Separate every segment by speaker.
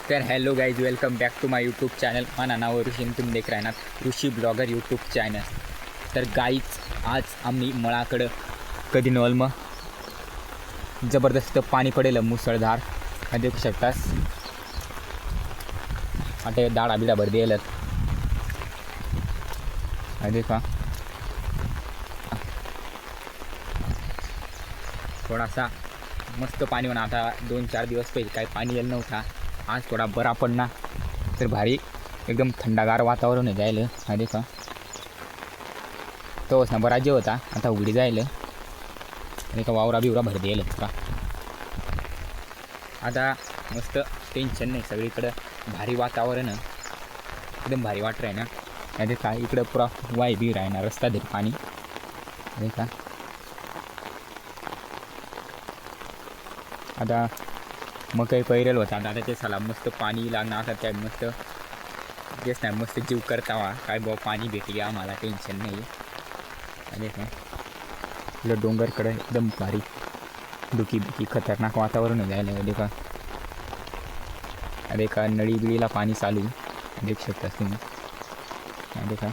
Speaker 1: तर hello guys, welcome back to my YouTube channel. माझं नाव ऋषी, तुम्ही देख रहे ना ऋषी ब्लॉगर यूट्यूब चॅनल. तर गाईज आज आम्ही मळाकडं कधी नवल मग जबरदस्त पाणी पडेल मुसळधार. हा देखू शकतास आता दाडा बिडा भर द्यायला. हा देखा थोडासा मस्त पाणी होणार. आता 2-4 दिवस पहिले काही पाणी येईल नव्हता. आज थोडा बरा पडना तर भारी एकदम थंडागार वातावरण आहे जायला. हा देखा तोच ना बरा जे होता आता उघडी जायला. आणि का वावरा बिवरा भर द्यायला का आता मस्त टेन्शन नाही. सगळीकडं भारी वातावरण एकदम भारी वाट आहे ना. नाही का इकडं पुरा वाय बी राहणार रस्ता दे पाणी. नाही का आता मग काही पैरेल होता आता ते साला मस्त पाणी लागणार. आता त्या मस्त तेच नाही मस्त जीव करतावा काय भाऊ पाणी भेटली आम्हाला टेन्शन नाही. आणि काय इकडं डोंगरकडं एकदम भारी दुखी दुखी खतरनाक वातावरण आहे जायला. देखा अरे का नळी बिळीला पाणी चालू देख शकता तुम्ही. देखा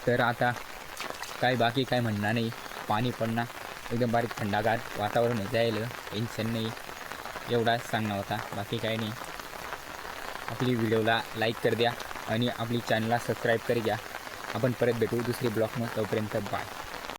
Speaker 1: तर आता काय बाकी काय म्हणणार नाही. पाणी पडणार एकदम बारीक थंडागार वातावरण आहे जायला. टेन्शन नाही. एवढाच सांगणार होता बाकी काही नाही. आपली व्हिडिओला लाईक कर द्या आणि आपली चॅनलला सबस्क्राईब कर घ्या. आपण परत भेटू दुसरी ब्लॉगमध्ये. तोपर्यंत बाय.